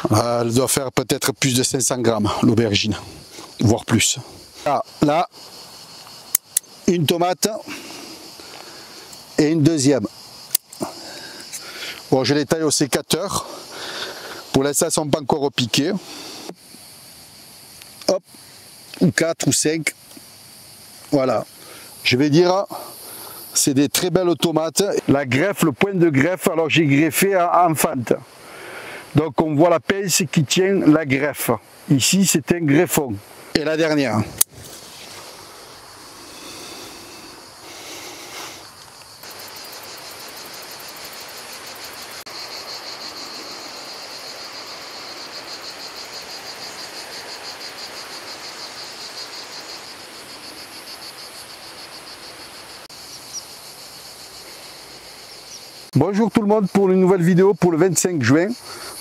Elle doit faire peut-être plus de 500 grammes, l'aubergine, voire plus. Là, une tomate et une deuxième. Bon, je les taille au sécateur. Pour l'instant, elles ne sont pas encore repiquées. Hop, ou 4 ou 5. Voilà. Je vais dire, c'est des très belles tomates. La greffe, le point de greffe, alors j'ai greffé en fente. Donc on voit la pince qui tient la greffe. Ici, c'est un greffon. Et la dernière. Bonjour tout le monde pour une nouvelle vidéo pour le 25 juin.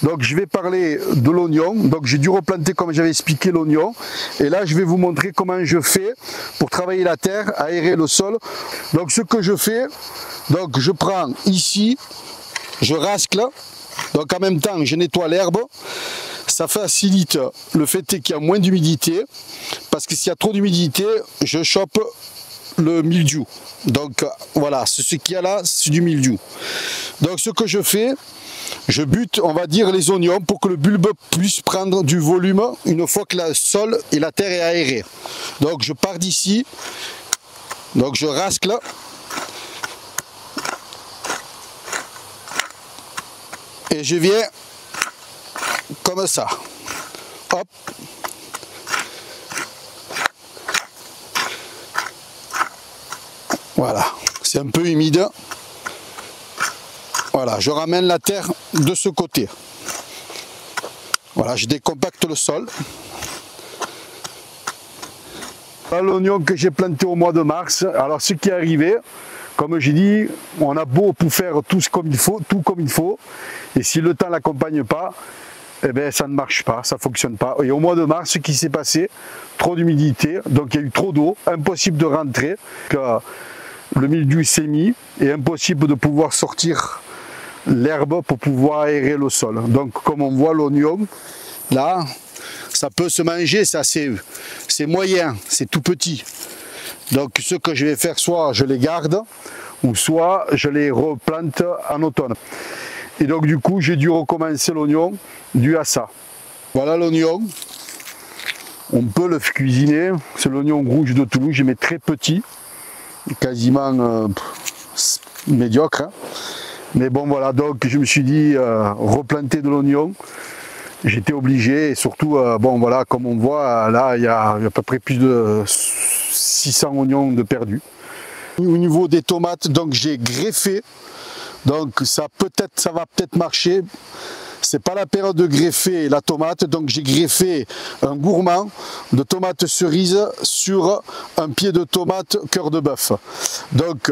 Donc je vais parler de l'oignon. Donc j'ai dû replanter comme j'avais expliqué l'oignon. Et là je vais vous montrer comment je fais pour travailler la terre, aérer le sol. Donc ce que je fais, donc je prends ici, je rascle. Donc en même temps je nettoie l'herbe. Ça facilite le fait qu'il y a moins d'humidité. Parce que s'il y a trop d'humidité, je chope le mildiou. Donc voilà, ce qu'il y a là, c'est du mildiou. Donc ce que je fais, je bute, on va dire, les oignons pour que le bulbe puisse prendre du volume une fois que le sol et la terre est aérée. Donc je pars d'ici, donc je rascle. Et je viens comme ça. Hop. Voilà, c'est un peu humide. Voilà, je ramène la terre de ce côté. Voilà, je décompacte le sol. Voilà l'oignon que j'ai planté au mois de mars. Alors ce qui est arrivé, comme j'ai dit, on a beau pour faire tout comme il faut. Et si le temps ne l'accompagne pas, eh bien, ça ne marche pas, ça ne fonctionne pas. Et au mois de mars, ce qui s'est passé, trop d'humidité, donc il y a eu trop d'eau, impossible de rentrer. Le mildiou s'est mis et impossible de pouvoir sortir l'herbe pour pouvoir aérer le sol. Donc comme on voit l'oignon, là, ça peut se manger, ça c'est moyen, c'est tout petit. Donc ce que je vais faire, soit je les garde, ou soit je les replante en automne. Et donc du coup, j'ai dû recommencer l'oignon dû à ça. Voilà l'oignon. On peut le cuisiner, c'est l'oignon rouge de Toulouse, je mets très petit. Quasiment médiocre, hein. Mais bon voilà, donc je me suis dit replanter de l'oignon, j'étais obligé. Et surtout bon voilà, comme on voit là, il y a à peu près plus de 600 oignons de perdus. Au niveau des tomates, donc j'ai greffé, donc ça va peut-être marcher. C'est pas la période de greffer la tomate, donc j'ai greffé un gourmand de tomates cerises sur un pied de tomate cœur de bœuf. Donc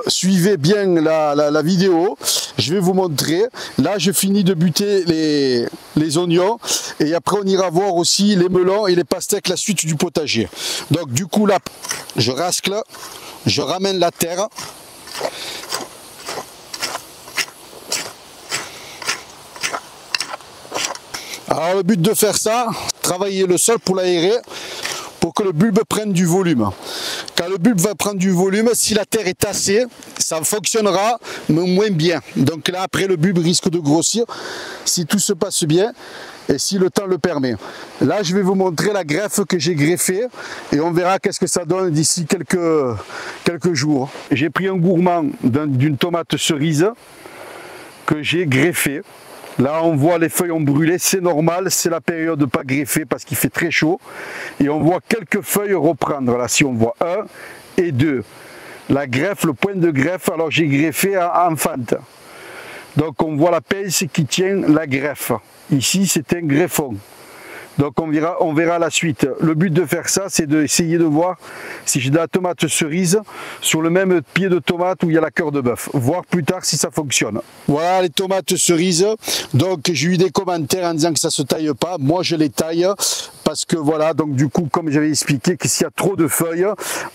suivez bien la vidéo, je vais vous montrer. Là je finis de buter les oignons et après on ira voir aussi les melons et les pastèques, la suite du potager. Donc du coup là je rascle, je ramène la terre. Alors le but de faire ça, travailler le sol pour l'aérer, pour que le bulbe prenne du volume. Quand le bulbe va prendre du volume, si la terre est tassée, ça fonctionnera, mais moins bien. Donc là après le bulbe risque de grossir, si tout se passe bien et si le temps le permet. Là je vais vous montrer la greffe que j'ai greffée et on verra qu'est-ce que ça donne d'ici quelques jours. J'ai pris un gourmand d'une tomate cerise que j'ai greffé. Là on voit les feuilles ont brûlé, c'est normal, c'est la période de pas greffer parce qu'il fait très chaud. Et on voit quelques feuilles reprendre, là si on voit 1 et 2. La greffe, le point de greffe, alors j'ai greffé en fente. Donc on voit la pince qui tient la greffe. Ici c'est un greffon. Donc on verra la suite. Le but de faire ça, c'est d'essayer de voir si j'ai de la tomate cerise sur le même pied de tomate où il y a la cœur de bœuf. Voir plus tard si ça fonctionne. Voilà les tomates cerises. Donc j'ai eu des commentaires en disant que ça se taille pas. Moi je les taille parce que voilà, donc du coup comme j'avais expliqué que s'il y a trop de feuilles,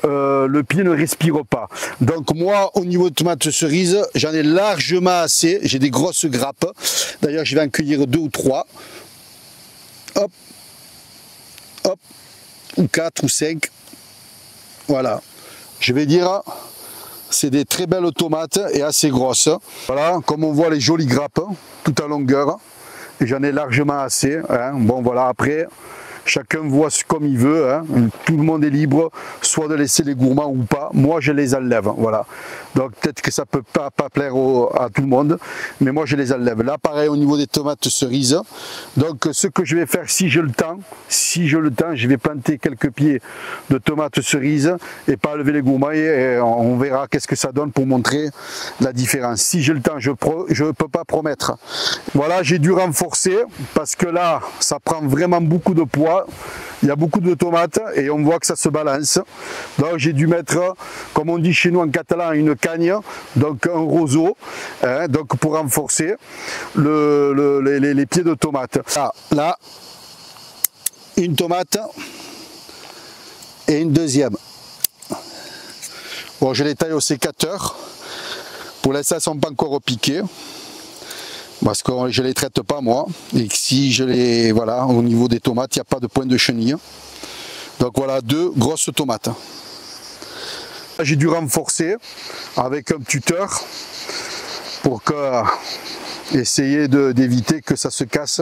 le pied ne respire pas. Donc moi au niveau de tomates cerises, j'en ai largement assez. J'ai des grosses grappes. D'ailleurs je vais en cueillir 2 ou 3. Hop, hop, ou 4 ou 5. Voilà, je vais dire, c'est des très belles tomates et assez grosses. Voilà, comme on voit les jolies grappes, tout à longueur. Et j'en ai largement assez. Hein. Bon voilà, après, chacun voit comme il veut. Hein. Tout le monde est libre, soit de laisser les gourmands ou pas. Moi, je les enlève. Voilà. Donc peut-être que ça peut pas plaire à tout le monde, mais moi je les enlève. Là, pareil au niveau des tomates cerises. Donc ce que je vais faire, si j'ai le temps, je vais planter quelques pieds de tomates cerises et pas enlever les gourmands et on verra qu'est-ce que ça donne pour montrer la différence. Si j'ai le temps, je ne peux pas promettre. Voilà, j'ai dû renforcer parce que là, ça prend vraiment beaucoup de poids. Il y a beaucoup de tomates et on voit que ça se balance. Donc j'ai dû mettre, comme on dit chez nous en catalan, une cagne, donc un roseau, hein, donc pour renforcer les pieds de tomates. Là, une tomate et une deuxième. Bon, je les taille au sécateur. Pour l'instant, elles ne sont pas encore piquées. Parce que je ne les traite pas moi, et que si je les, voilà, au niveau des tomates, il n'y a pas de point de chenille. Donc voilà, 2 grosses tomates. J'ai dû renforcer avec un tuteur pour essayer d'éviter que ça se casse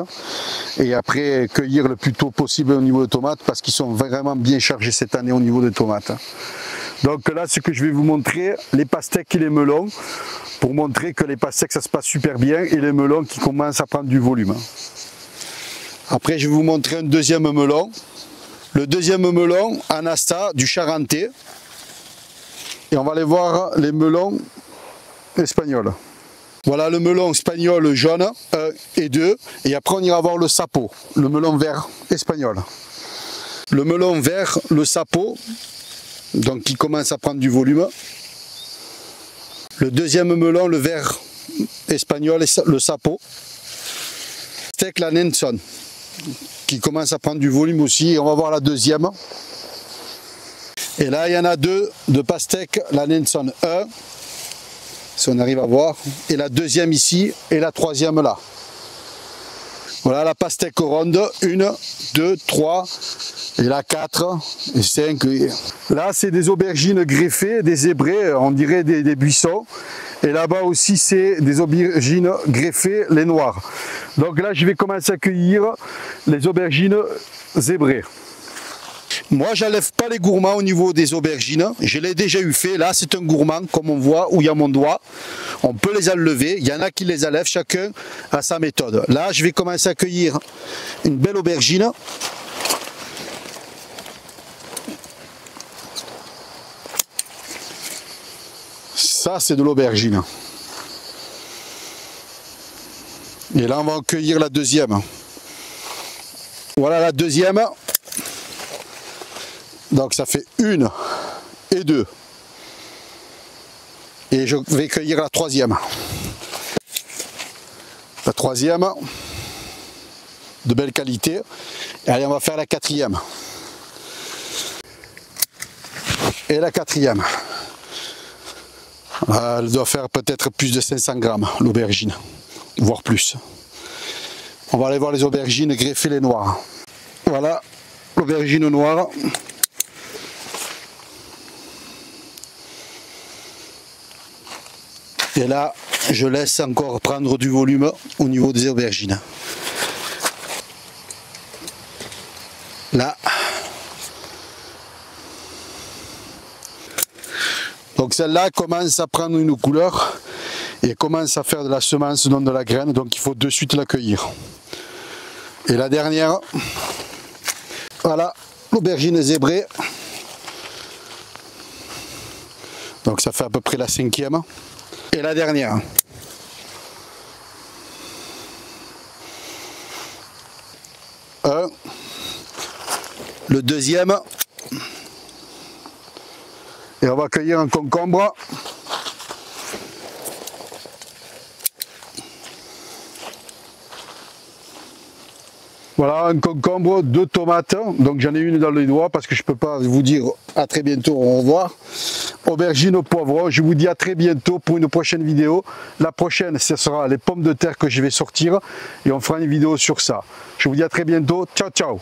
et après cueillir le plus tôt possible au niveau des tomates parce qu'ils sont vraiment bien chargés cette année au niveau des tomates. Donc là, ce que je vais vous montrer, les pastèques et les melons, pour montrer que les pastèques, ça se passe super bien, et les melons qui commencent à prendre du volume. Après, je vais vous montrer un deuxième melon. Le deuxième melon, Anasta, du Charentais. Et on va aller voir les melons espagnols. Voilà le melon espagnol jaune, 1 et 2. Et après, on ira voir le sapo, le melon vert espagnol. Le melon vert, le sapo, donc qui commence à prendre du volume. Le deuxième melon, le vert espagnol, le sapo. Steak la Nelson, qui commence à prendre du volume aussi. Et on va voir la deuxième. Et là, il y en a 2 de pastèque la Nelson 1, si on arrive à voir. Et la deuxième ici, et la troisième là. Voilà la pastèque ronde, 1, 2, 3, et là 4, et 5. Là, c'est des aubergines greffées, des zébrés, on dirait des buissons. Et là-bas aussi, c'est des aubergines greffées, les noires. Donc là, je vais commencer à cueillir les aubergines zébrées. Moi, j'enlève pas les gourmands au niveau des aubergines. Je l'ai déjà eu fait. Là, c'est un gourmand, comme on voit, où il y a mon doigt. On peut les enlever. Il y en a qui les enlèvent, chacun à sa méthode. Là, je vais commencer à cueillir une belle aubergine. Ça, c'est de l'aubergine. Et là, on va en cueillir la deuxième. Voilà la deuxième. Donc ça fait 1 et 2. Et je vais cueillir la troisième. La troisième, de belle qualité. Et allez, on va faire la quatrième. Et la quatrième. Elle doit faire peut-être plus de 500 grammes, l'aubergine, voire plus. On va aller voir les aubergines greffées, les noires. Voilà, l'aubergine noire. Et là, je laisse encore prendre du volume au niveau des aubergines. Là. Donc celle-là commence à prendre une couleur et commence à faire de la semence, non de la graine, donc il faut de suite la cueillir. Et la dernière, voilà, l'aubergine zébrée. Donc ça fait à peu près la 5e. Et la dernière. Un, le deuxième. Et on va cueillir un concombre. Voilà, un concombre, 2 tomates, donc j'en ai une dans les doigts parce que je ne peux pas vous dire à très bientôt, au revoir. Aubergine au poivron, je vous dis à très bientôt pour une prochaine vidéo. La prochaine, ce sera les pommes de terre que je vais sortir et on fera une vidéo sur ça. Je vous dis à très bientôt, ciao ciao.